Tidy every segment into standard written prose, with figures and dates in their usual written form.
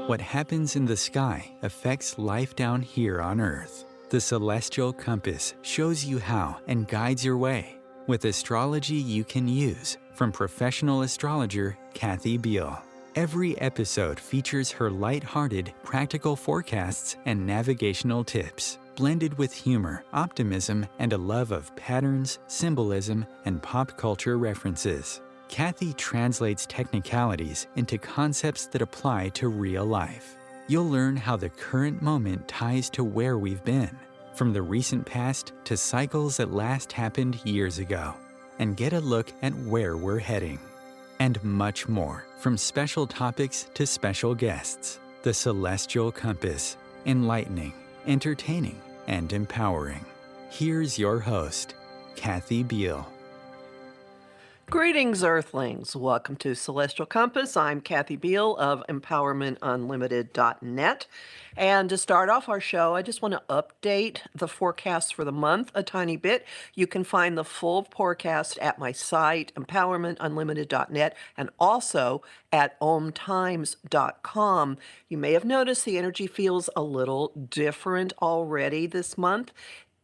What happens in the sky affects life down here on Earth. The celestial compass shows you how and guides your way with astrology you can use from professional astrologer Kathy Beal. Every episode features her light-hearted, practical forecasts and navigational tips, blended with humor, optimism, and a love of patterns, symbolism, and pop culture references. Kathy translates technicalities into concepts that apply to real life. You'll learn how the current moment ties to where we've been, from the recent past to cycles that last happened years ago, and get a look at where we're heading. And much more, from special topics to special guests. The Celestial Compass, enlightening, entertaining, and empowering. Here's your host, Kathy Beal. Greetings, Earthlings. Welcome to Celestial Compass. I'm Kathy Beal of EmpowermentUnlimited.net. And to start off our show, I just want to update the forecast for the month a tiny bit. You can find the full forecast at my site, EmpowermentUnlimited.net, and also at ohmtimes.com. You may have noticed the energy feels a little different already this month.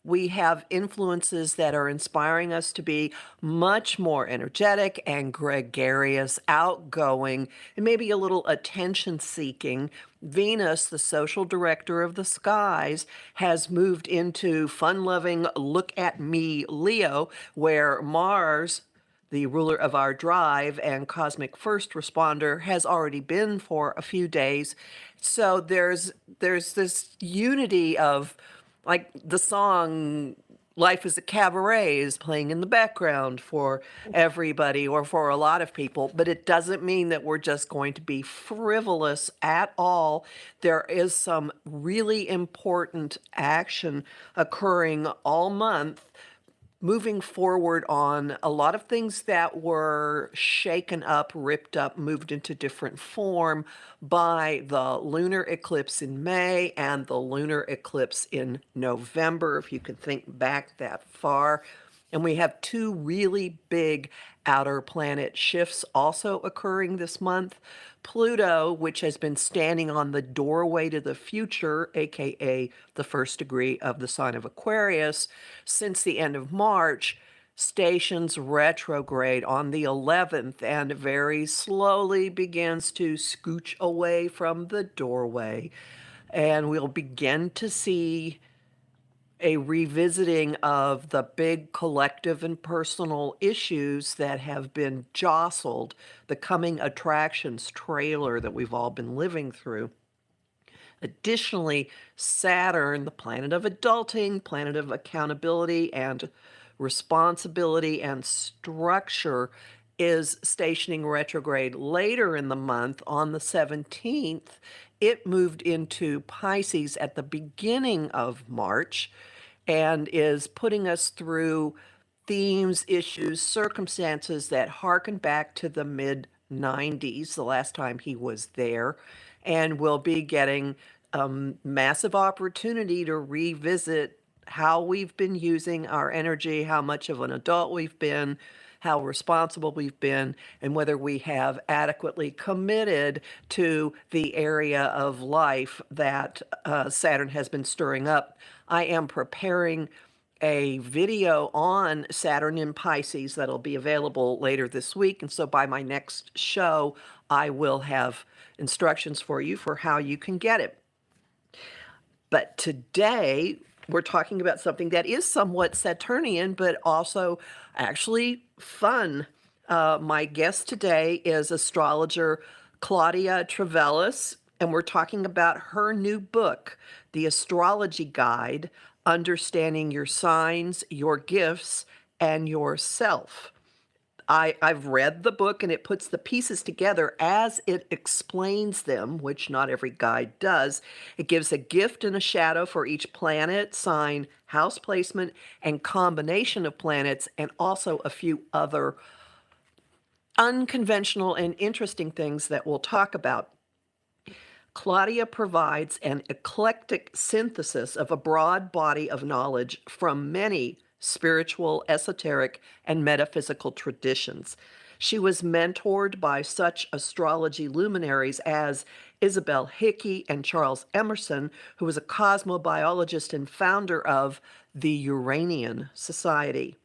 We have influences that are inspiring us to be much more energetic and gregarious, outgoing, and maybe a little attention-seeking. Venus, the social director of the skies, has moved into fun-loving, look-at-me Leo, where Mars, the ruler of our drive and cosmic first responder, has already been for a few days. So there's this unity of, like the song Life is a Cabaret is playing in the background for everybody or for a lot of people, but it doesn't mean that we're just going to be frivolous at all. There is some really important action occurring all month, moving forward on a lot of things that were shaken up, ripped up, moved into different form by the lunar eclipse in May and the lunar eclipse in November, if you can think back that far. And we have two really big outer planet shifts also occurring this month. Pluto, which has been standing on the doorway to the future, aka the first degree of the sign of Aquarius, since the end of March, stations retrograde on the 11th and very slowly begins to scooch away from the doorway. And we'll begin to see a revisiting of the big collective and personal issues that have been jostled, the coming attractions trailer that we've all been living through. Additionally, Saturn, the planet of adulting, planet of accountability and responsibility and structure, is stationing retrograde later in the month on the 17th. It moved into Pisces at the beginning of March and is putting us through themes, issues, circumstances that harken back to the mid-90s, the last time he was there, and we'll be getting massive opportunity to revisit how we've been using our energy, how much of an adult we've been, how responsible we've been, and whether we have adequately committed to the area of life that Saturn has been stirring up. I am preparing a video on Saturn in Pisces that'll be available later this week, and so by my next show, I will have instructions for you for how you can get it. But today, we're talking about something that is somewhat Saturnian, but also actually fun. My guest today is astrologer Claudia Trivelas, and we're talking about her new book, The Astrology Guide, Understanding Your Signs, Your Gifts, and Yourself. I've read the book, and it puts the pieces together as it explains them, which not every guide does. It gives a gift and a shadow for each planet, sign, house placement, and combination of planets, and also a few other unconventional and interesting things that we'll talk about. Claudia provides an eclectic synthesis of a broad body of knowledge from many spiritual, esoteric, and metaphysical traditions. She was mentored by such astrology luminaries as Isabel Hickey, and Charles Emerson, who was a cosmobiologist and founder of the Uranian Society.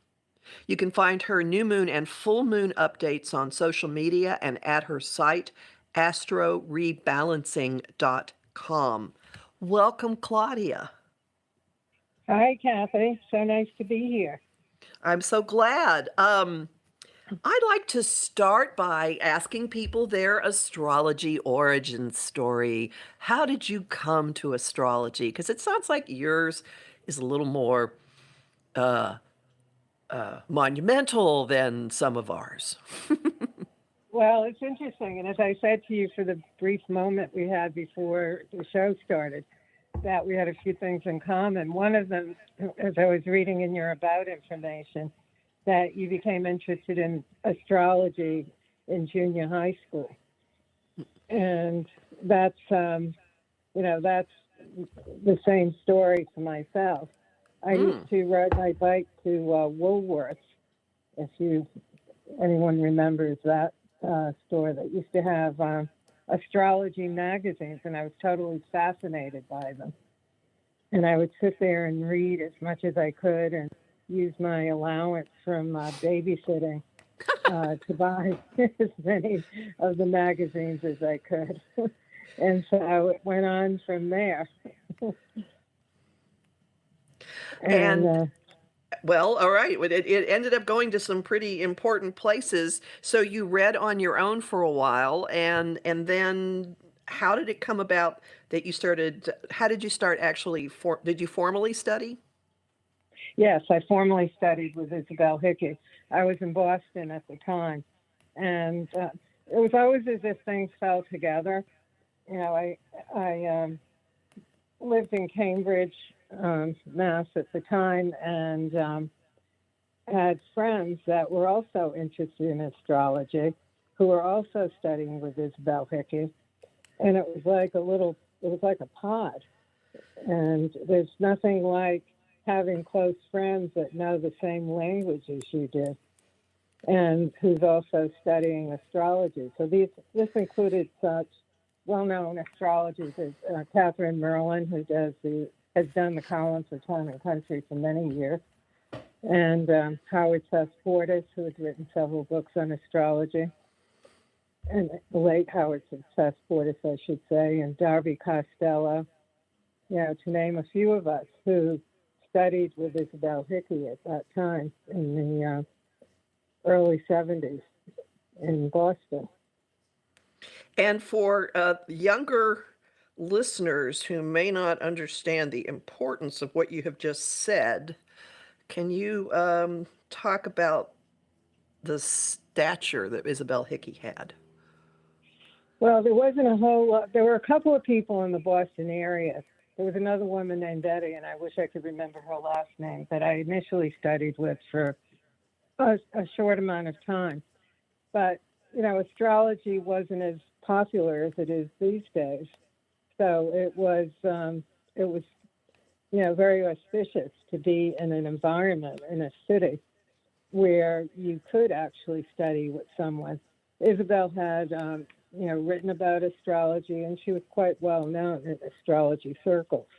You can find her new moon and full moon updates on social media and at her site, astrorebalancing.com. Welcome, Claudia. Hi, Kathy. So nice to be here. I'm so glad. I'd like to start by asking people their astrology origin story. How did you come to astrology? Because it sounds like yours is a little more uh, monumental than some of ours. Well, it's interesting. And as I said to you for the brief moment we had before the show started, that we had a few things in common. One of them, as I was reading in your about information, that you became interested in astrology in junior high school. And that's, that's the same story for myself. I used to ride my bike to Woolworths, if anyone remembers that store that used to have astrology magazines, and I was totally fascinated by them. And I would sit there and read as much as I could and use my allowance from babysitting to buy as many of the magazines as I could. And so it went on from there. And well, all right. It ended up going to some pretty important places. So you read on your own for a while, and then how did it come about that you started? How did you start actually? Did you formally study? Yes, I formally studied with Isabel Hickey. I was in Boston at the time, and it was always as if things fell together. I lived in Cambridge, Mass at the time, and had friends that were also interested in astrology, who were also studying with Isabel Hickey, and it was like a pod. And there's nothing like having close friends that know the same language as you do, and who's also studying astrology. So this included such well-known astrologers as Catherine Merlin, who has done the column for Time and Country for many years, and Howard Seth Fortis, who has written several books on astrology, and the late Howard Seth Fortis, I should say, and Darby Costello, to name a few of us who studied with Isabel Hickey at that time in the early 70s in Boston. And for younger listeners who may not understand the importance of what you have just said, can you talk about the stature that Isabel Hickey had? Well, there wasn't a whole lot. There were a couple of people in the Boston area. There was another woman named Betty, and I wish I could remember her last name, that I initially studied with for a short amount of time. But, astrology wasn't as popular as it is these days. So it was very auspicious to be in an environment in a city where you could actually study with someone. Isabel had, written about astrology, and she was quite well known in astrology circles.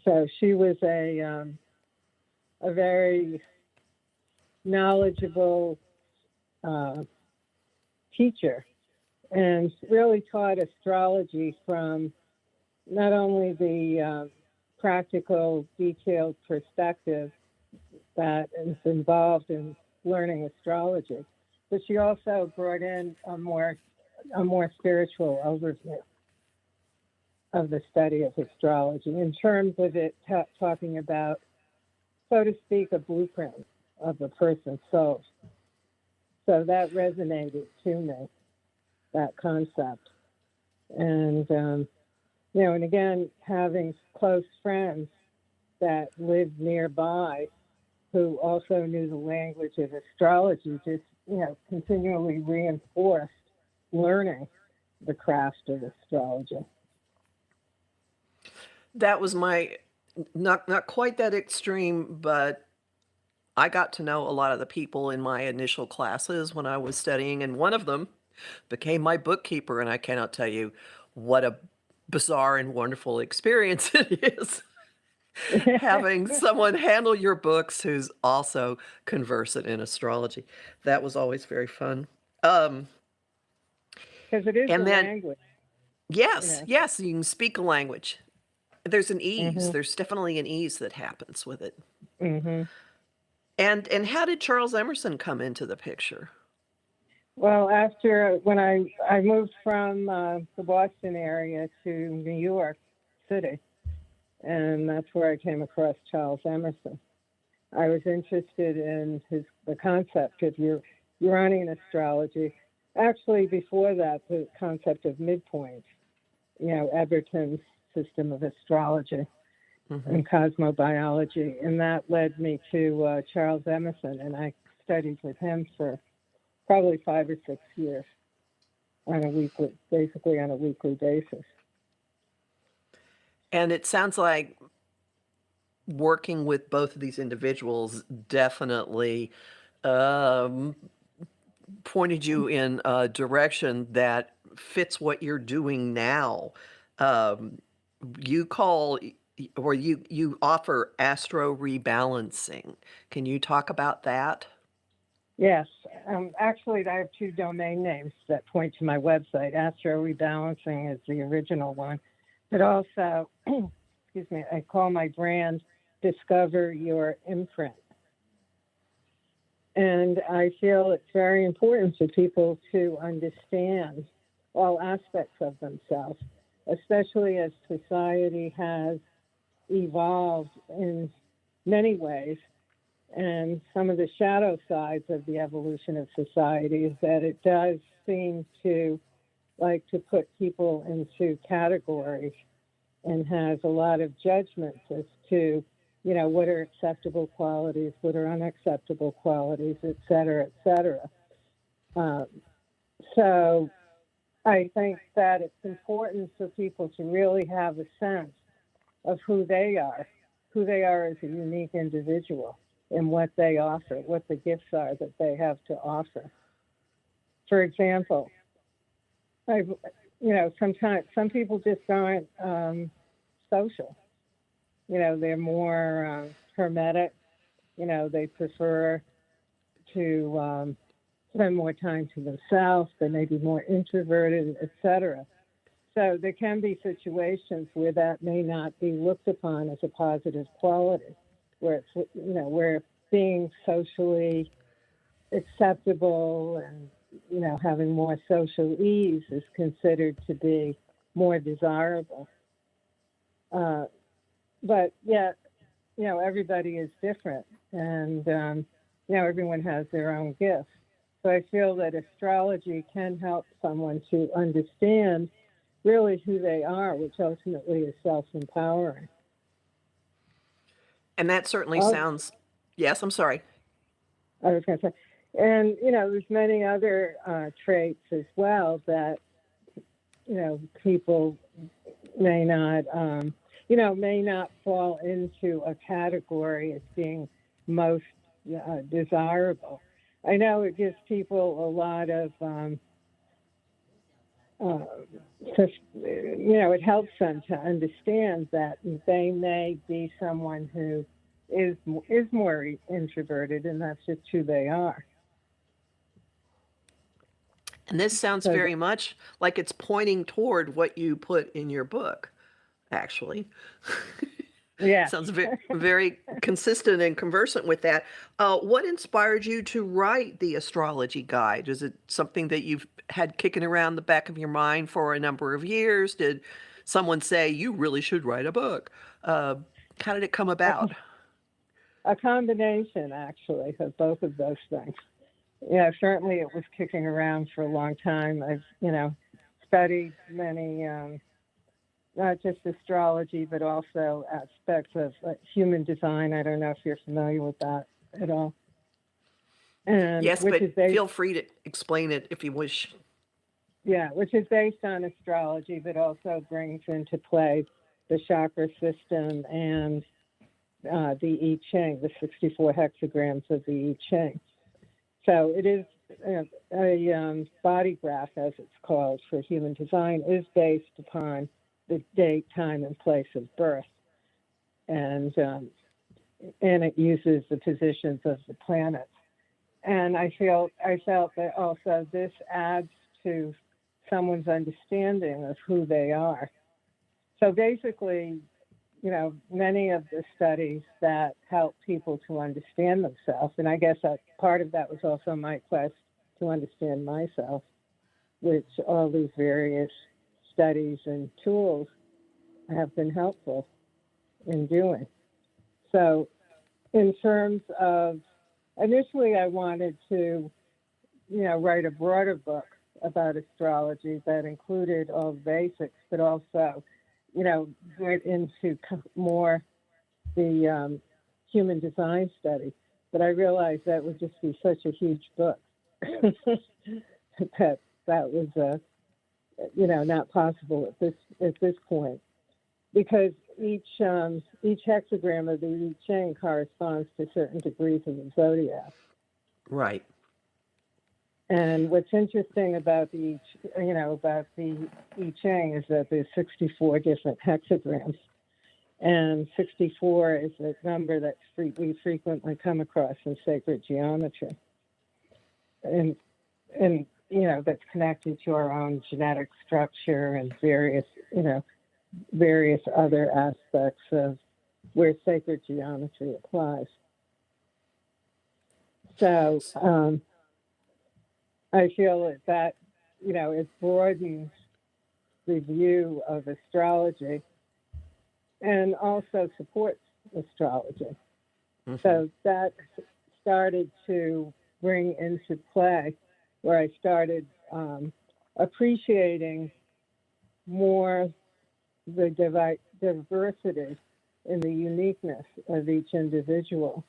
So she was a very knowledgeable teacher, and really taught astrology from not only the practical, detailed perspective that is involved in learning astrology, but she also brought in a more spiritual overview of the study of astrology in terms of it talking about, so to speak, a blueprint of a person's soul. So that resonated to me, that concept. And, and again, having close friends that lived nearby who also knew the language of astrology just, continually reinforced learning the craft of astrology. That was my, not quite that extreme, but I got to know a lot of the people in my initial classes when I was studying, and one of them became my bookkeeper, and I cannot tell you what a bizarre and wonderful experience it is having someone handle your books who's also conversant in astrology. That was always very fun. Um, Because it is a and then, language, you yes, know. yes, you can speak a language. There's an ease. Hmm. There's definitely an ease that happens with it. Hmm. And how did Charles Emerson come into the picture? Well, after when I moved from the Boston area to New York City, and that's where I came across Charles Emerson. I was interested in the concept of Uranian astrology. Actually, before that, the concept of midpoints, Eberton's system of astrology Hmm. and cosmobiology, and that led me to Charles Emerson, and I studied with him for probably 5 or 6 years basically on a weekly basis. And it sounds like working with both of these individuals definitely um, pointed you in a direction that fits what you're doing now. Um, you call or you offer astro rebalancing. Can you talk about that? Yes, actually, I have two domain names that point to my website. Astro Rebalancing is the original one, but also, excuse me, I call my brand Discover Your Imprint. And I feel it's very important for people to understand all aspects of themselves, especially as society has evolved in many ways. And some of the shadow sides of the evolution of society is that it does seem to like to put people into categories and has a lot of judgments as to, what are acceptable qualities, what are unacceptable qualities, et cetera, et cetera. Um, so I think that it's important for people to really have a sense of who they are as a unique individual and what they offer, what the gifts are that they have to offer. For example, sometimes some people just aren't social. They're more hermetic. They prefer to spend more time to themselves. They may be more introverted, etc. So there can be situations where that may not be looked upon as a positive quality, where it's where being socially acceptable and having more social ease is considered to be more desirable. Uh, but yet, everybody is different, and everyone has their own gifts. So I feel that astrology can help someone to understand really who they are, which ultimately is self-empowering. And that certainly Oh, sounds, yes, I'm sorry. I was going to say, and there's many other traits as well that people may not, may not fall into a category as being most desirable. I know it gives people a lot of, it helps them to understand that they may be someone who is more introverted, and that's just who they are. And this sounds So, very much like it's pointing toward what you put in your book, actually. yes. Sounds very, very consistent and conversant with that. What inspired you to write the astrology guide? Is it something that you've had kicking around the back of your mind for a number of years? Did someone say you really should write a book? Uh, how did it come a, about? a combination, actually, of both of those things. Yeah, certainly it was kicking around for a long time. I've, studied many, not just astrology, but also aspects of human design. I don't know if you're familiar with that at all. And Yes, which but is based, feel free to explain it if you wish. yeah, which is based on astrology, but also brings into play the chakra system and the I Ching, the 64 hexagrams of the I Ching. So it is a body graph, as it's called, for human design is based upon the date, time, and place of birth, and it uses the positions of the planets. And I felt that also this adds to someone's understanding of who they are. So basically, many of the studies that help people to understand themselves, and I guess that part of that was also my quest to understand myself, which all these various studies and tools have been helpful in doing. So in terms of, initially I wanted to, write a broader book about astrology that included all the basics, but also, get into more the human design study. But I realized that would just be such a huge book that was, not possible at this point, because each hexagram of the I Ching corresponds to certain degrees of the zodiac. Right. And what's interesting about the I Ching is that there's 64 different hexagrams, and 64 is a number that we frequently come across in sacred geometry, and that's connected to our own genetic structure and various other aspects of where sacred geometry applies. So I feel that it broadens the view of astrology and also supports astrology. Mm-hmm. So that started to bring into play where I started appreciating more the diversity and the uniqueness of each individual,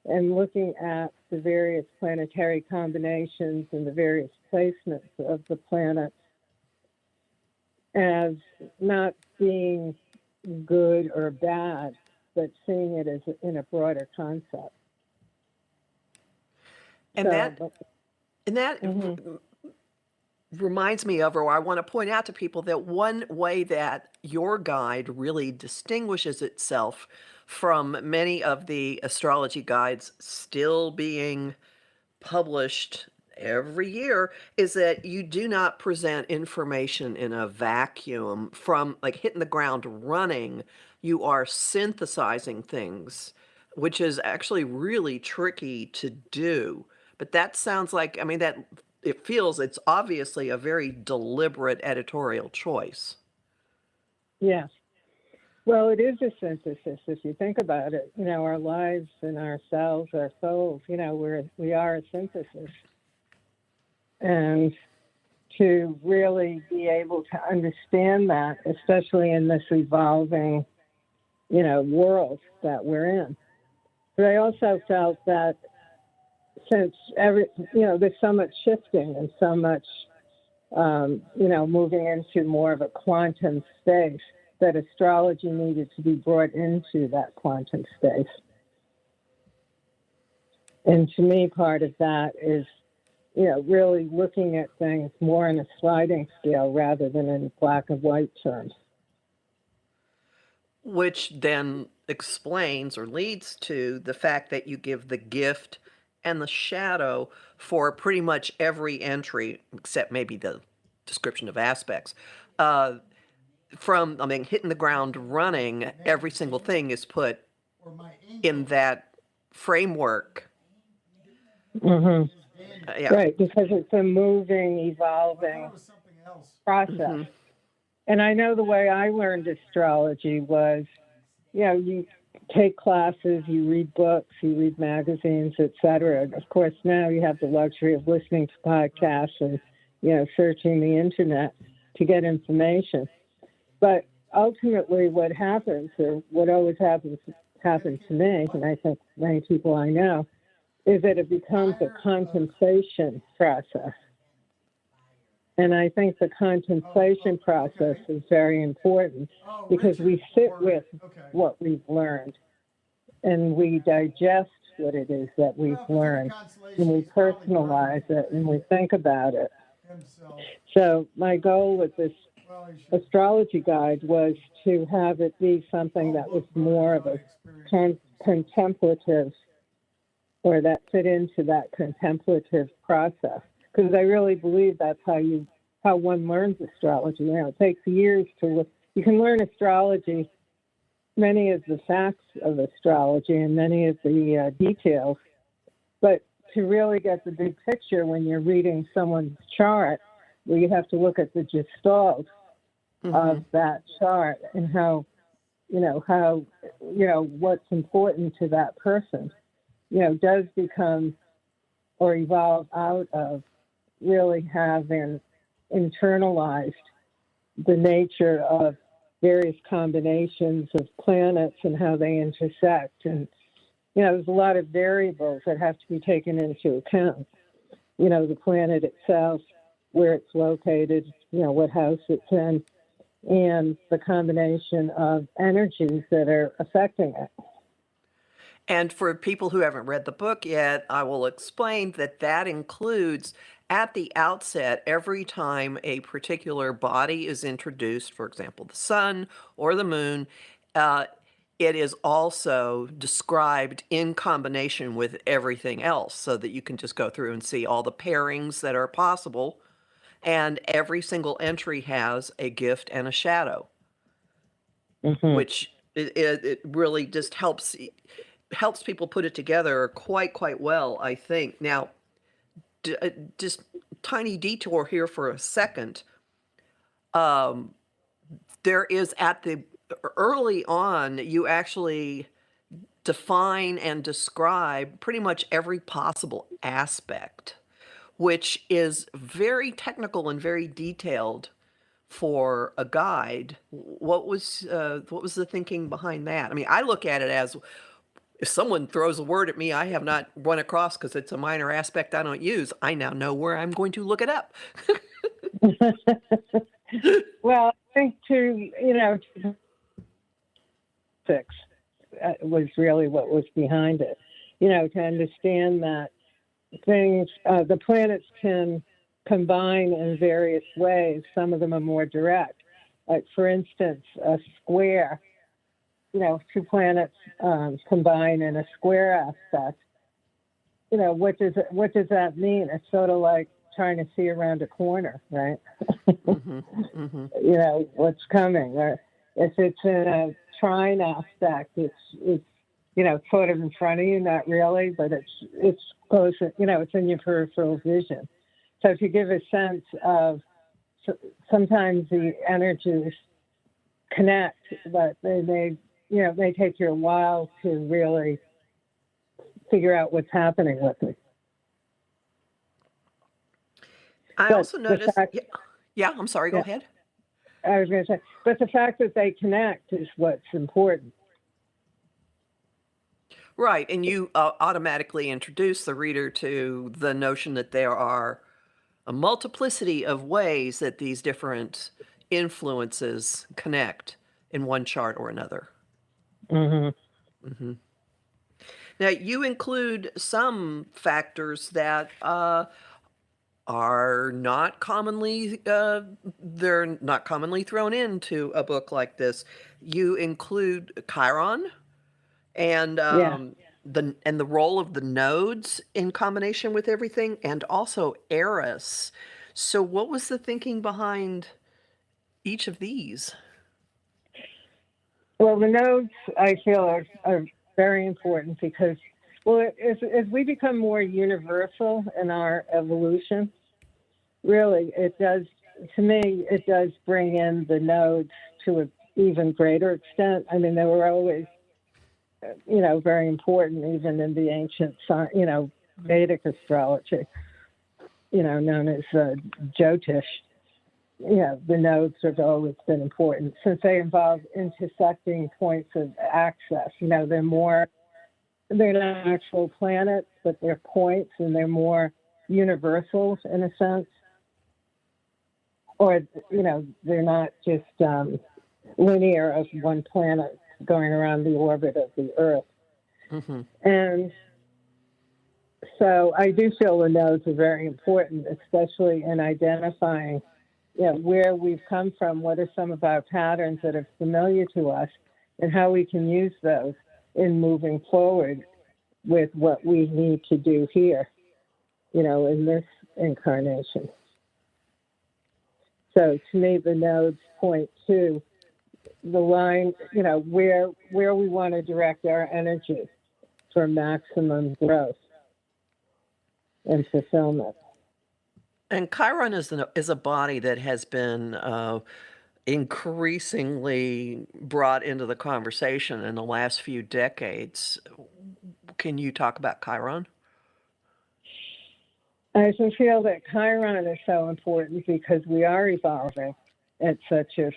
and looking at the various planetary combinations and the various placements of the planets as not being good or bad, but seeing it as in a broader concept. And that mm-hmm. reminds me of, or I want to point out to people, that one way that your guide really distinguishes itself from many of the astrology guides still being published every year is that you do not present information in a vacuum from like hitting the ground running. You are synthesizing things, which is actually really tricky to do. But that sounds like, that it feels it's obviously a very deliberate editorial choice. Yes. Well, it is a synthesis if you think about it. Our lives and ourselves, our souls, we are a synthesis. And to really be able to understand that, especially in this evolving, world that we're in. But I also felt that since there's so much shifting and so much, moving into more of a quantum space, that astrology needed to be brought into that quantum space. And to me, part of that is, really looking at things more in a sliding scale rather than in black and white terms. Which then explains or leads to the fact that you give the gift and the shadow for pretty much every entry, except maybe the description of aspects. From hitting the ground running, every single thing is put in that framework. Mm-hmm. Yeah. Right, because it's a moving, evolving process. Mm-hmm. And I know the way I learned astrology was, you take classes, you read books, you read magazines, etc. Of course, now you have the luxury of listening to podcasts and, searching the internet to get information. But ultimately what happens, or what always happened to me, and I think many people I know, is that it becomes a contemplation process. And I think the contemplation process is very important because we sit with what we've learned and we digest what it is that we've learned, and we personalize it and we think about it. So my goal with this astrology guide was to have it be something that was more of a contemplative, or that fit into that contemplative process. Because I really believe that's how one learns astrology. You know, it takes years to look. You can learn astrology, many of the facts of astrology and many of the details, but to really get the big picture when you're reading someone's chart, where you have to look at the gestalt of that chart and how what's important to that person, does become or evolve out of really having internalized the nature of various combinations of planets and how they intersect. And, there's a lot of variables that have to be taken into account. The planet itself, where it's located, what house it's in, and the combination of energies that are affecting it. And for people who haven't read the book yet, I will explain that includes, at the outset, every time a particular body is introduced, for example, the sun or the moon, it is also described in combination with everything else, so that you can just go through and see all the pairings that are possible. And every single entry has a gift and a shadow, which it really just helps people put it together quite well, I think. Now, just tiny detour here for a second. There is early on, you actually define and describe pretty much every possible aspect, which is very technical and very detailed for a guide. What was the thinking behind that? I mean, I look at it as, if someone throws a word at me I have not run across because it's a minor aspect I don't use, I now know where I'm going to look it up. Well, I think six was really what was behind it. To understand that things, the planets can combine in various ways. Some of them are more direct. Like, for instance, a square, two planets combine in a square aspect. What does that mean? It's sort of like trying to see around a corner, right? What's coming. Or if it's in a trine aspect, it's sort of in front of you, not really, but it's close. It's in your peripheral vision. So if you give a sense of, sometimes the energies connect, but they take you a while to really figure out what's happening with it. I also noticed, I'm sorry, go ahead. I was going to say, but the fact that they connect is what's important. Right, and you automatically introduce the reader to the notion that there are a multiplicity of ways that these different influences connect in one chart or another. Now, you include some factors that are not commonly they're not commonly thrown into a book like this. You include Chiron and the role of the nodes in combination with everything, and also Eris. So what was the thinking behind each of these? Well, the nodes, I feel, are very important because, as we become more universal in our evolution, really, it does bring in the nodes to an even greater extent. I mean, they were always, very important, even in the ancient, Vedic astrology, known as Jyotish. The nodes have always been important since they involve intersecting points of access. They're not actual planets, but they're points, and they're more universals in a sense. Or, they're not just linear of one planet going around the orbit of the Earth. And So I do feel the nodes are very important, especially in identifying, where we've come from, what are some of our patterns that are familiar to us, and how we can use those in moving forward with what we need to do here, in this incarnation. So to me, the nodes point to the line, where we want to direct our energy for maximum growth and fulfillment. And Chiron is a body that has been increasingly brought into the conversation in the last few decades. Can you talk about Chiron? I just feel that Chiron is so important because we are evolving at such a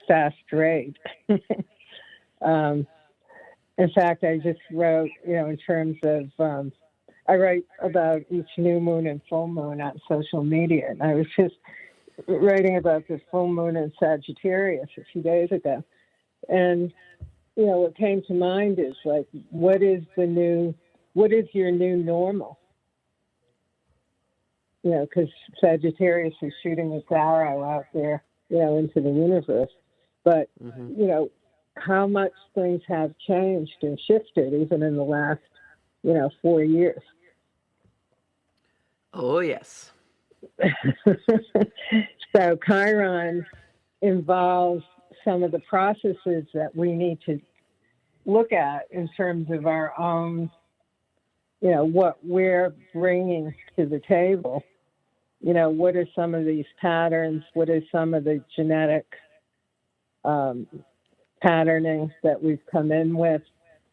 fast rate. In fact, I just wrote, in terms of, I write about each new moon and full moon on social media, and I was just writing about the full moon in Sagittarius a few days ago. And, what came to mind is like, what is your new normal? Because Sagittarius is shooting its arrow out there, into the universe. But, how much things have changed and shifted even in the last, 4 years. Oh, yes. So Chiron involves some of the processes that we need to look at in terms of our own, what we're bringing to the table. What are some of these patterns? What are some of the genetic patterning that we've come in with?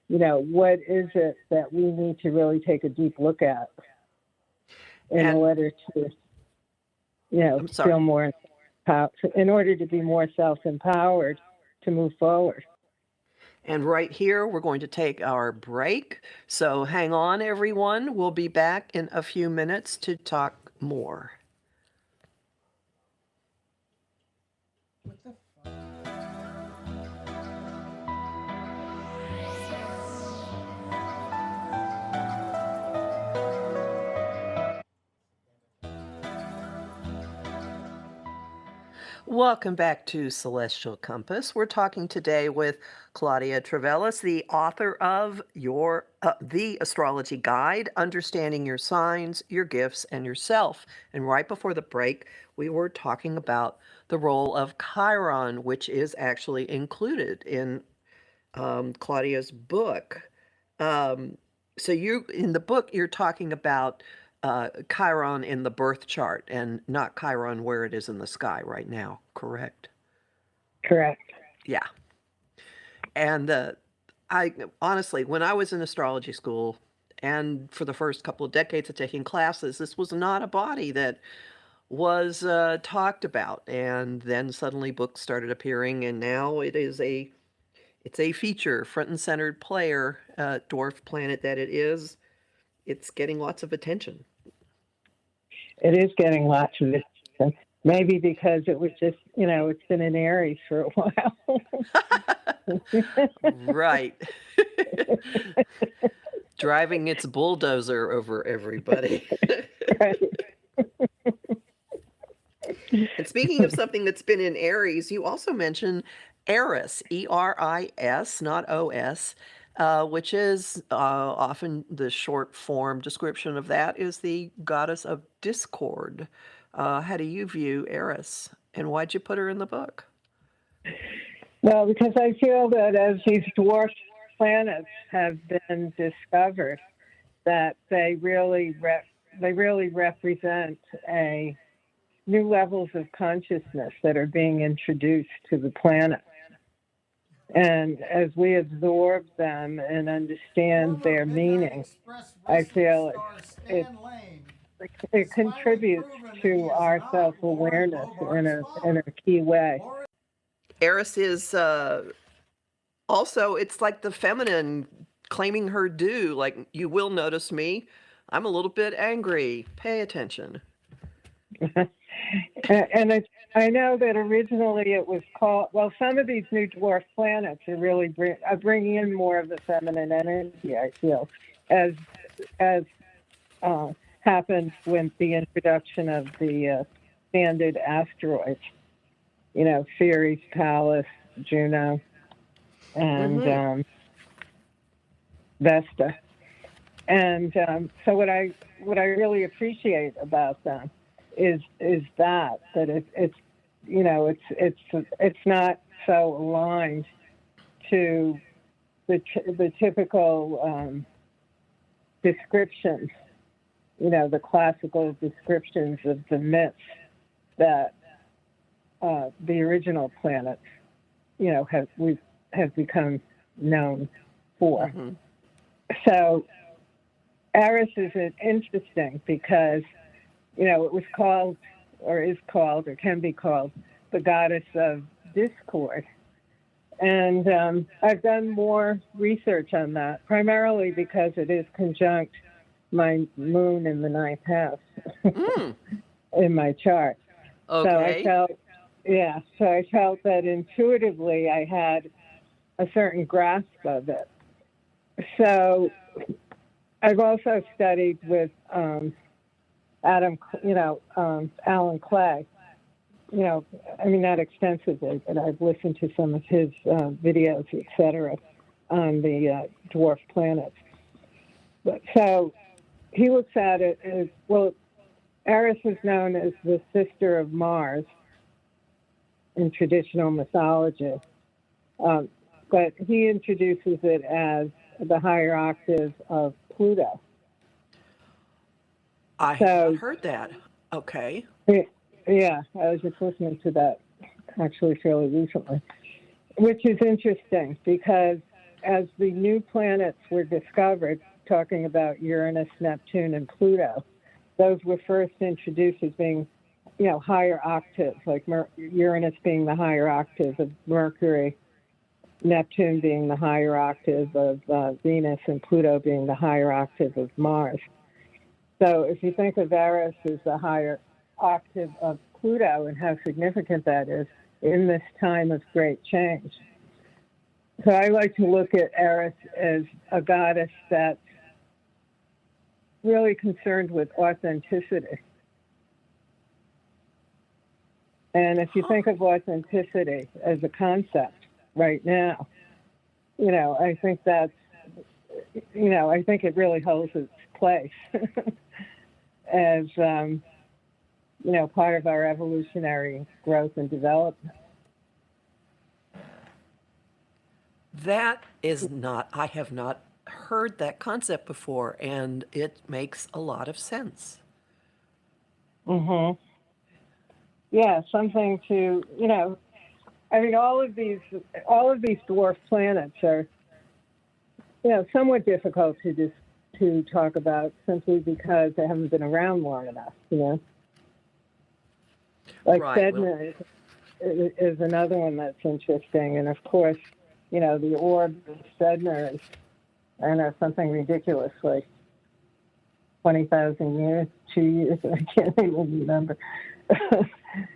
What is it that we need to really take a deep look at in order to, feel more empowered, in order to be more self-empowered to move forward. And right here, we're going to take our break. So hang on, everyone. We'll be back in a few minutes to talk more. Welcome back to Celestial Compass. We're talking today with Claudia Trivelas, the author of the Astrology Guide, Understanding Your Signs, Your Gifts, and Yourself. And right before the break, we were talking about the role of Chiron, which is actually included in Claudia's book. So in the book, you're talking about Chiron in the birth chart and not Chiron where it is in the sky right now, correct? Correct. Yeah. And I honestly, when I was in astrology school and for the first couple of decades of taking classes, this was not a body that was talked about. And then suddenly books started appearing, and now it's a feature, front and centered player, dwarf planet that it is. It's getting lots of attention. It is getting lots of attention. Maybe because it was just, it's been in Aries for a while. Right. Driving its bulldozer over everybody. Right. And speaking of something that's been in Aries, you also mentioned Eris, Eris, not Os, which is often the short form description of that is the goddess of discord. How do you view Eris, and why'd you put her in the book? Well, because I feel that as these dwarf planets have been discovered, that they really represent a new levels of consciousness that are being introduced to the planet. And as we absorb them and understand their meaning, I feel it contributes to our self-awareness in a key way. Eris is also, it's like the feminine claiming her due, like, you will notice me. I'm a little bit angry. Pay attention. And I know that originally it was called, some of these new dwarf planets are really bringing in more of the feminine energy, I feel, as happened with the introduction of the standard asteroids. Ceres, Pallas, Juno, and Vesta. And so what I really appreciate about them is that it's not so aligned to the typical descriptions, the classical descriptions of the myths that the original planets, have become known for. Mm-hmm. So Eris is interesting because, it was called, or is called, or can be called, the goddess of discord. And I've done more research on that, primarily because it is conjunct my moon in the ninth house in my chart. Okay. So I felt that intuitively I had a certain grasp of it. So I've also studied with Alan Clay. Not extensively, but I've listened to some of his videos, etc., on the dwarf planets. So he looks at it as, well, Eris is known as the sister of Mars in traditional mythology, but he introduces it as the higher octave of Pluto. I have not heard that. Okay. Yeah, I was just listening to that actually fairly recently, which is interesting because as the new planets were discovered, talking about Uranus, Neptune, and Pluto, those were first introduced as being, higher octaves, like Uranus being the higher octave of Mercury, Neptune being the higher octave of Venus, and Pluto being the higher octave of Mars. So if you think of Eris as the higher octave of Pluto and how significant that is in this time of great change. So I like to look at Eris as a goddess that's really concerned with authenticity. And if you think of authenticity as a concept right now, I think that's, I think it really holds its place as, part of our evolutionary growth and development. That is not, I have not heard that concept before, and it makes a lot of sense. Mm-hmm. Yeah, something to, all of these dwarf planets are, somewhat difficult to talk about simply because they haven't been around long enough, Like Right. Sedna is another one that's interesting. And of course, the orb of Sedna is, I don't know, something ridiculous like 20,000 years, 2 years, I can't even remember.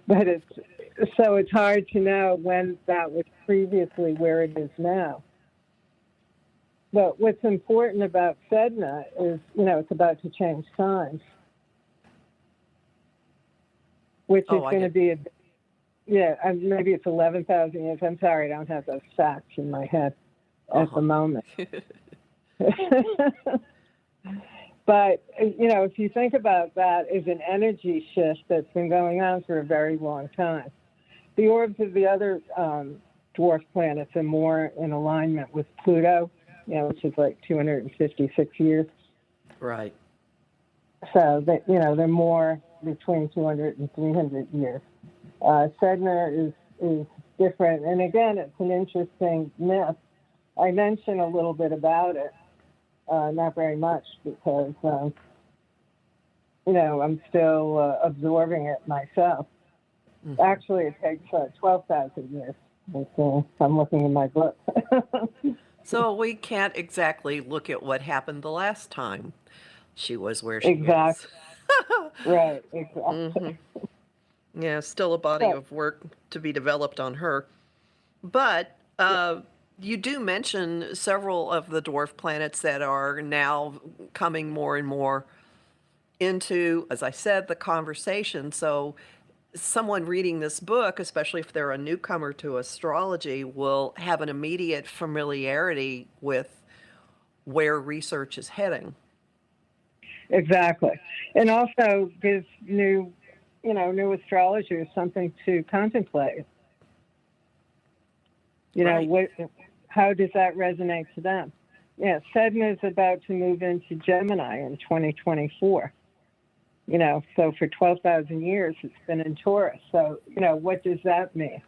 But it's hard to know when that was previously where it is now. But what's important about Sedna is, it's about to change signs, which is going to be maybe it's 11,000 years. I'm sorry, I don't have those facts in my head at the moment. But, if you think about that as an energy shift that's been going on for a very long time, the orbs of the other dwarf planets are more in alignment with Pluto, which is like 256 years. Right. So, they're more between 200 and 300 years. Sedna is different. And again, it's an interesting myth. I mention a little bit about it. Not very much because, I'm still absorbing it myself. Mm-hmm. Actually, it takes 12,000 years. I'm looking in my book. So we can't exactly look at what happened the last time she was where she exactly. is. Right, exactly. Mm-hmm. Yeah, still a body of work to be developed on her. But you do mention several of the dwarf planets that are now coming more and more into, as I said, the conversation. So someone reading this book, especially if they're a newcomer to astrology, will have an immediate familiarity with where research is heading. Exactly. And also gives new astrologers something to contemplate. Right. How does that resonate to them? Yeah, Sedna is about to move into Gemini in 2024. So for 12,000 years, it's been in Taurus. So, what does that mean?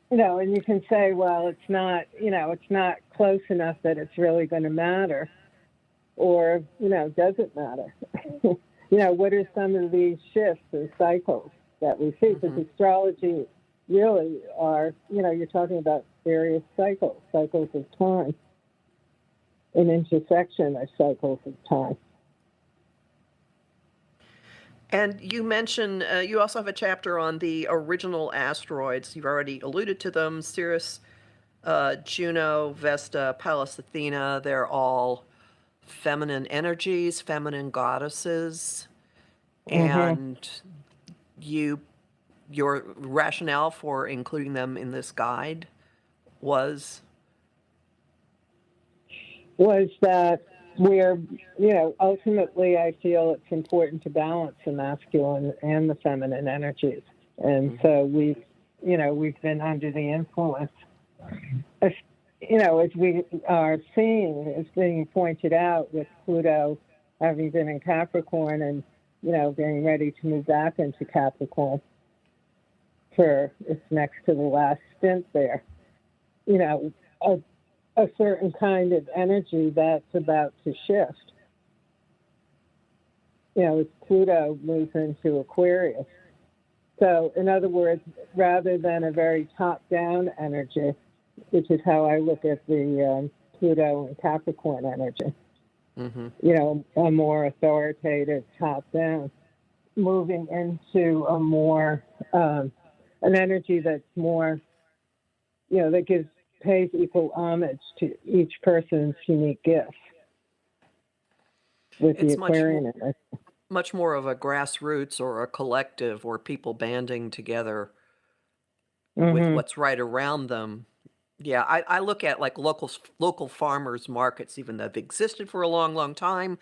And you can say, well, it's not close enough that it's really going to matter. Or, does it matter? What are some of these shifts or cycles that we see? Because astrology really are, you're talking about various cycles of time, an intersection of cycles of time. And you mentioned, you also have a chapter on the original asteroids. You've already alluded to them: Sirius, Juno, Vesta, Pallas Athena. They're all feminine energies, feminine goddesses. And your rationale for including them in this guide was that ultimately I feel it's important to balance the masculine and the feminine energies. And so we've been under the influence, as we are seeing, is being pointed out with Pluto having been in Capricorn and, getting ready to move back into Capricorn for its next to the last stint there. A certain kind of energy that's about to shift. As Pluto moves into Aquarius. So, in other words, rather than a very top-down energy, which is how I look at the Pluto and Capricorn energy, a more authoritative top-down, moving into a more, an energy that's more, that pays equal homage to each person's unique gifts with the Aquarian energy. Much more of a grassroots or a collective, or people banding together with what's right around them. Yeah, I look at like local farmers markets, even though they've existed for a long, long time.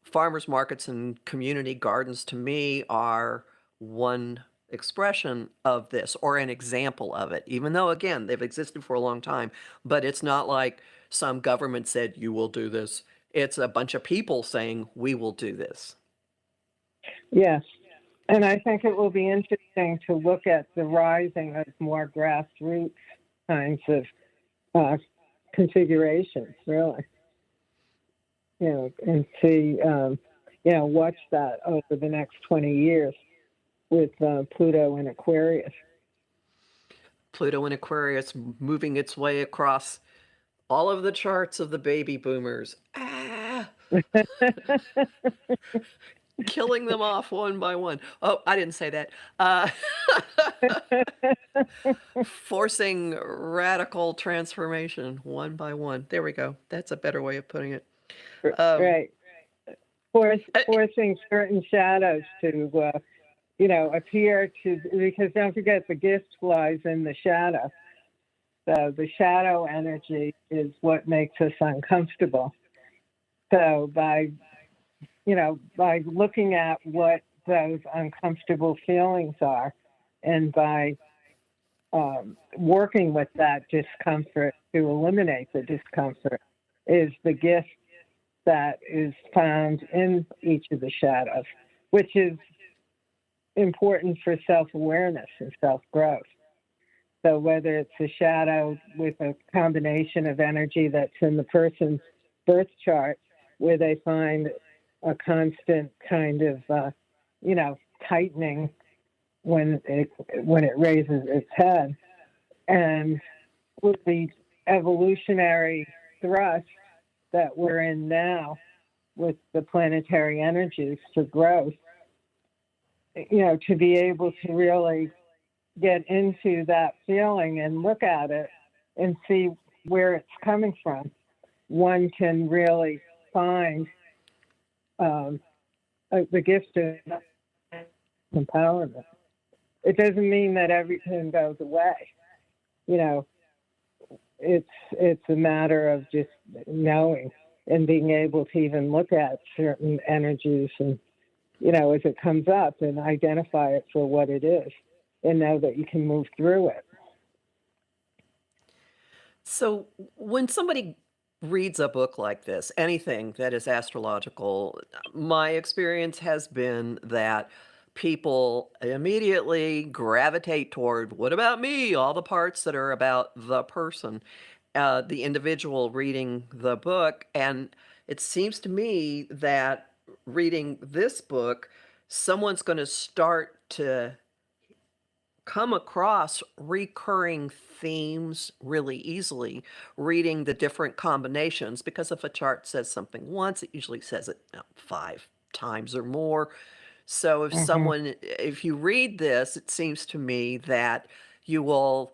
Farmers markets and community gardens, to me, are one expression of this, or an example of it, even though, again, they've existed for a long time. But it's not like some government said, you will do this. It's a bunch of people saying, we will do this. Yes. And I think it will be interesting to look at the rising of more grassroots kinds of configurations, really. And see, watch that over the next 20 years with Pluto and Aquarius. Pluto and Aquarius moving its way across all of the charts of the baby boomers. Killing them off one by one. Oh, I didn't say that. Forcing radical transformation one by one. There we go. That's a better way of putting it. Right. Forcing certain shadows to, appear to, because don't forget the gift lies in the shadow. So the shadow energy is what makes us uncomfortable. So by looking at what those uncomfortable feelings are, and by working with that discomfort to eliminate the discomfort, is the gift that is found in each of the shadows, which is important for self-awareness and self-growth. So whether it's a shadow with a combination of energy that's in the person's birth chart, where they find a constant kind of, tightening when it raises its head, and with the evolutionary thrust that we're in now with the planetary energies for growth, to be able to really get into that feeling and look at it and see where it's coming from, one can really find um, the gift of empowerment. It doesn't mean that everything goes away. You know, it's a matter of just knowing and being able to even look at certain energies and, as it comes up and identify it for what it is and know that you can move through it. So, when somebody reads a book like this, anything that is astrological, my experience has been that people immediately gravitate toward what about me? All the parts that are about the person, the individual reading the book. And it seems to me that reading this book, someone's going to start to come across recurring themes really easily reading the different combinations, because if a chart says something once, it usually says it 5 times or more. So Hmm. if you read this, it seems to me that you will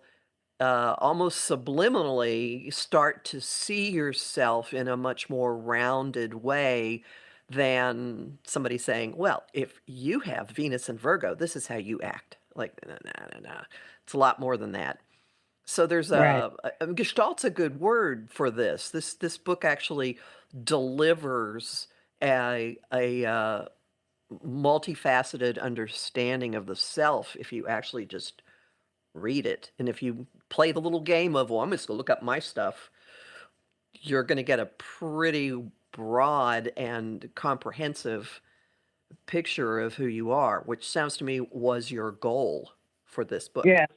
almost subliminally start to see yourself in a much more rounded way than somebody saying, well, if you have Venus and Virgo, this is how you act. Like, no, no, no, no. It's a lot more than that. So there's Right. Gestalt's a good word for this. This book actually delivers a multifaceted understanding of the self if you actually just read it. And if you play the little game of, well, I'm just going to look up my stuff, you're going to get a pretty broad and comprehensive picture of who you are, which sounds to me was your goal for this book. Yes.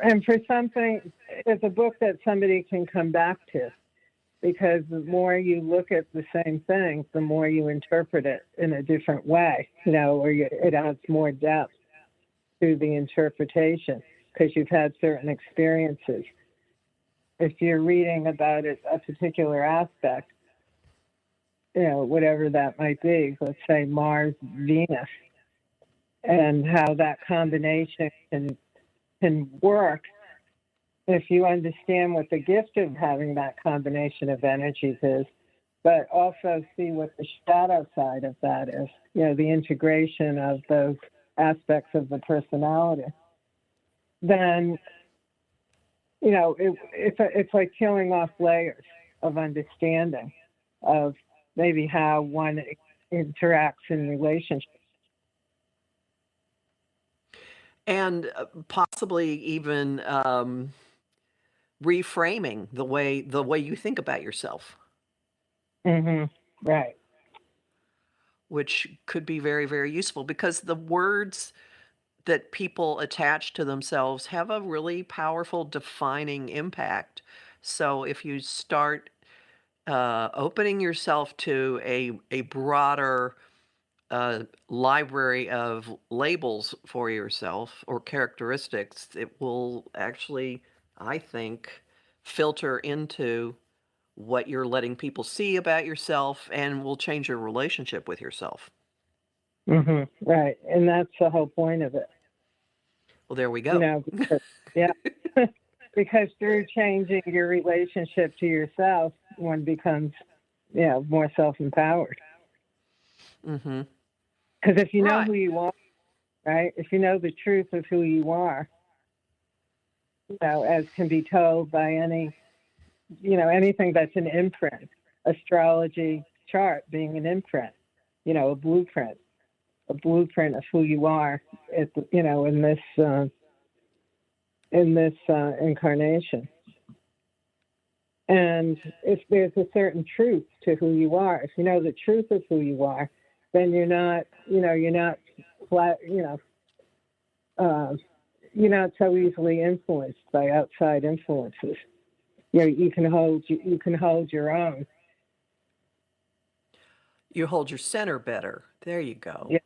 And for something, it's a book that somebody can come back to, because the more you look at the same thing, the more you interpret it in a different way, or it adds more depth to the interpretation because you've had certain experiences. If you're reading about a particular aspect, whatever that might be, let's say Mars, Venus, and how that combination can work if you understand what the gift of having that combination of energies is, but also see what the shadow side of that is, the integration of those aspects of the personality, then, it's like peeling off layers of understanding of maybe how one interacts in relationships. And possibly even reframing the way you think about yourself, Hmm. Right. which could be very, very useful, because the words that people attach to themselves have a really powerful defining impact. So if you start opening yourself to a broader library of labels for yourself or characteristics, it will actually, I think, filter into what you're letting people see about yourself and will change your relationship with yourself. Hmm. Right. And that's the whole point of it, Well, there we go. because, yeah, because through changing your relationship to yourself, one becomes, more self-empowered. Hmm. Because if you know Right. who you are, right, if you know the truth of who you are, as can be told by anything that's an imprint, astrology chart being an imprint, a blueprint of who you are, in this incarnation. And if there's a certain truth to who you are, if you know the truth of who you are, then you're not flat, you're not so easily influenced by outside influences. You can hold your own. You hold your center better. There you go. Yeah,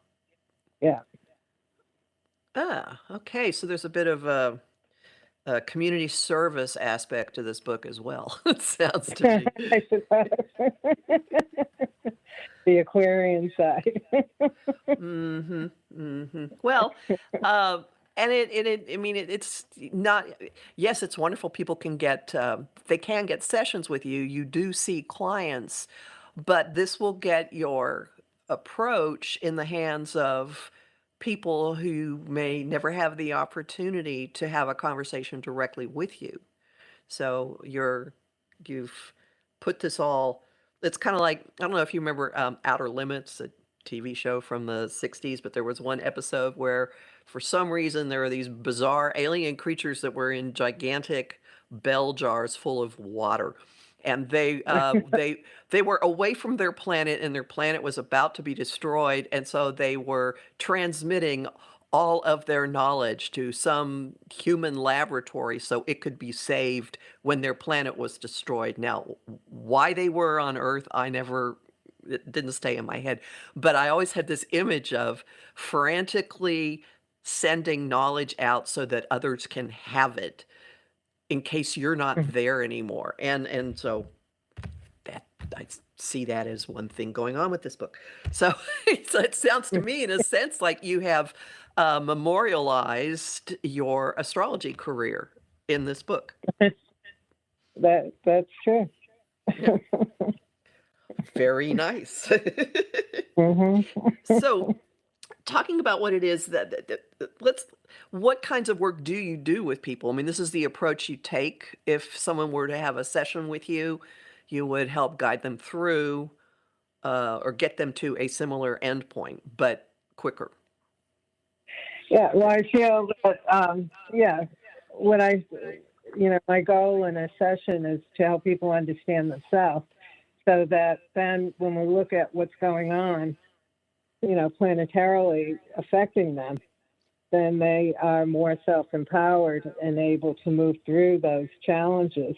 yeah. Okay. So there's a bit of a community service aspect to this book as well. It sounds to me. I suppose. The Aquarian side. Mm-hmm. Mm-hmm. Well, uh, and I mean, it's not. Yes, it's wonderful. People can get they can get sessions with you. You do see clients, but this will get your approach in the hands of people who may never have the opportunity to have a conversation directly with you. So you've put this all. It's kind of like, I don't know if you remember Outer Limits, a TV show from the 60s, but there was one episode where for some reason there were these bizarre alien creatures that were in gigantic bell jars full of water. And they were away from their planet, and their planet was about to be destroyed, and so they were transmitting all of their knowledge to some human laboratory so it could be saved when their planet was destroyed. Now, why they were on Earth, it didn't stay in my head, but I always had this image of frantically sending knowledge out so that others can have it in case you're not there anymore. And so that I see that as one thing going on with this book. So, so it sounds to me, in a sense, like you have memorialized your astrology career in this book. That's true. Yeah. Very nice. Mm-hmm. So, talking about what it is what kinds of work do you do with people? I mean, this is the approach you take. If someone were to have a session with you, you would help guide them through or get them to a similar endpoint, but quicker. Yeah, well, I feel that, what my goal in a session is to help people understand themselves so that then when we look at what's going on, planetarily affecting them, then they are more self-empowered and able to move through those challenges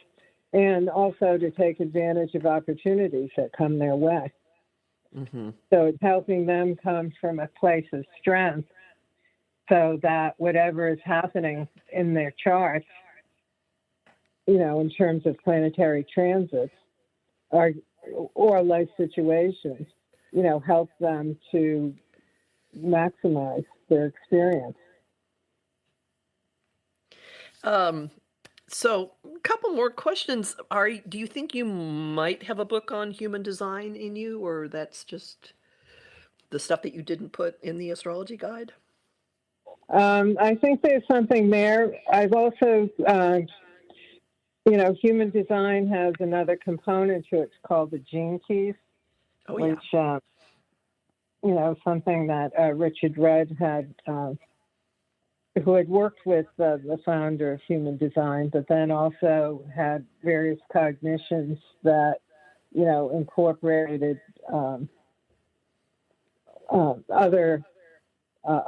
and also to take advantage of opportunities that come their way. Mm-hmm. So it's helping them come from a place of strength so that whatever is happening in their charts, in terms of planetary transits or life situations, help them to maximize their experience. So a couple more questions. Do you think you might have a book on human design in you, or that's just the stuff that you didn't put in the astrology guide? I think there's something there. I've also, human design has another component to it. It's called the gene keys, which, something that Richard Rudd had, who had worked with the founder of human design, but then also had various cognitions that, incorporated a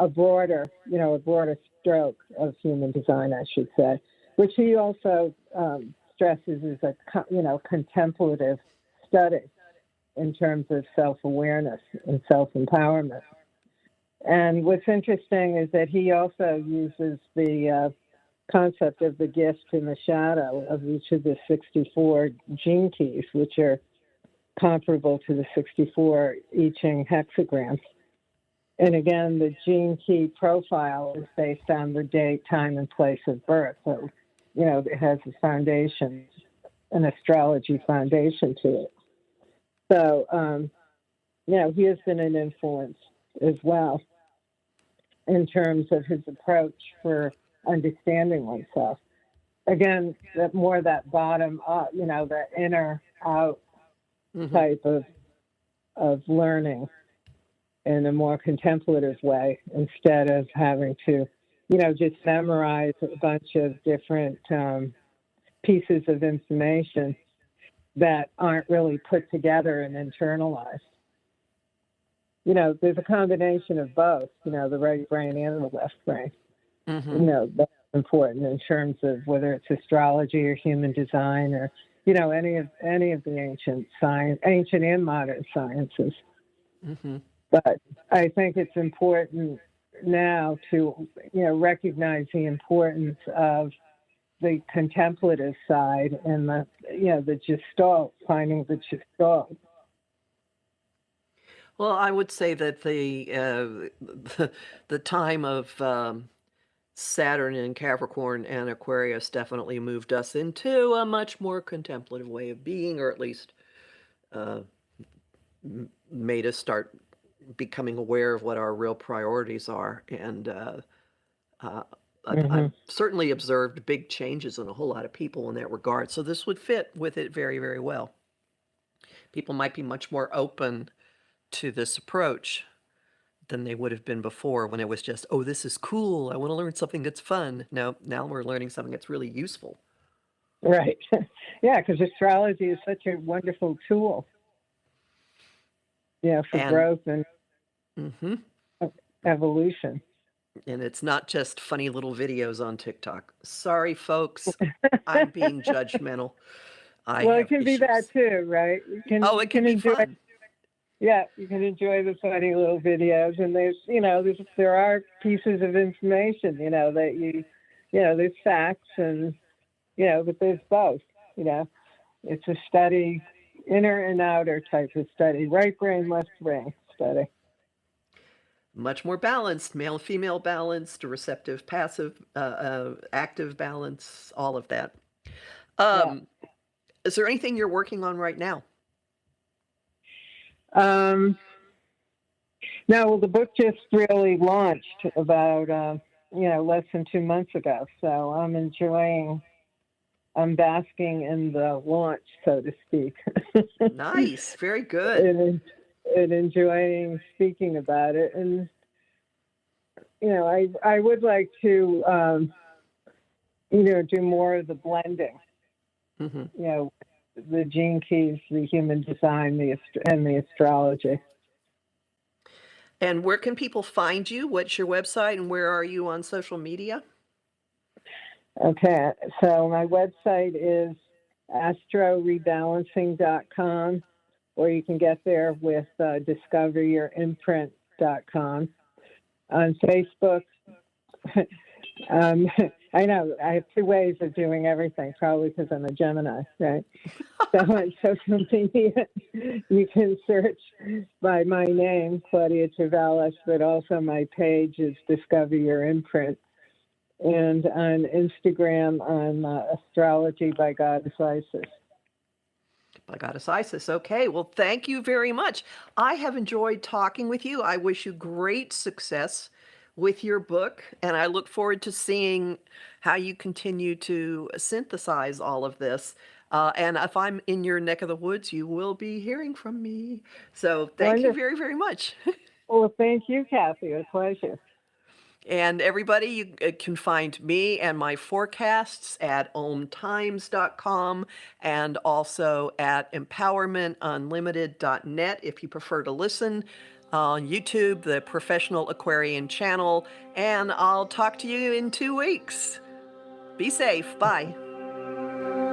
broader stroke of human design, I should say, which he also stresses is a contemplative study in terms of self-awareness and self-empowerment. And what's interesting is that he also uses the concept of the gift and the shadow of each of the 64 gene keys, which are comparable to the 64 I Ching hexagrams. And again, the gene key profile is based on the date, time, and place of birth. So, it has a foundation, an astrology foundation to it. So, he has been an influence as well in terms of his approach for understanding oneself. Again, that bottom up, the inner out type of learning in a more contemplative way instead of having to, just memorize a bunch of different pieces of information that aren't really put together and internalized. There's a combination of both, the right brain and the left brain. Mm-hmm. That's important in terms of whether it's astrology or human design or, any of the ancient and modern sciences. Mm-hmm. But I think it's important now to, recognize the importance of the contemplative side and the gestalt, finding the gestalt. Well, I would say that the time of Saturn in Capricorn and Aquarius definitely moved us into a much more contemplative way of being, or at least made us start becoming aware of what our real priorities are. And uh, Hmm. I've certainly observed big changes in a whole lot of people in that regard. So this would fit with it very, very well. People might be much more open to this approach than they would have been before when it was just, oh, this is cool. I want to learn something that's fun. No, now we're learning something that's really useful. Right. Yeah, because astrology is such a wonderful tool, for And growth and hmm evolution. and it's not just funny little videos on TikTok. Sorry, folks, I'm being judgmental. I Well, it have can be that issues. too, right? Oh, You it can can be enjoy. fun. Yeah, you can enjoy the funny little videos, and there are pieces of information, that there's facts, and but there's both. It's a study, inner and outer type of study, right brain, left brain study. Much more balanced, male female balanced, receptive passive, active balance, all of that. Yeah. Um, is there anything you're working on right now? Um, no, well, the book just really launched about less than 2 months ago, so I'm basking in the launch, so to speak. Nice, very good. and enjoying speaking about it. And I would like to do more of the blending. hmm The gene keys, the human design, and the astrology. And where can people find you? What's your website, and where are you on social media? Okay, so my website is astrorebalancing.com, or you can get there with discoveryourimprint.com. On Facebook, I know I have two ways of doing everything, probably because I'm a Gemini, right? So on social media, you can search by my name, Claudia Trivelas, but also my page is Discover Your Imprint. And on Instagram, I'm Astrology by Goddess Isis. By Goddess Isis. Okay, well, thank you very much. I have enjoyed talking with you. I wish you great success with your book, and I look forward to seeing how you continue to synthesize all of this. And if I'm in your neck of the woods, you will be hearing from me. So thank you Wonderful. very, very much. Well, thank you, Kathy. A pleasure. And everybody, you can find me and my forecasts at ohmtimes.com and also at empowermentunlimited.net if you prefer to listen. On YouTube, the Professional Aquarian channel. And I'll talk to you in 2 weeks. Be safe. Bye.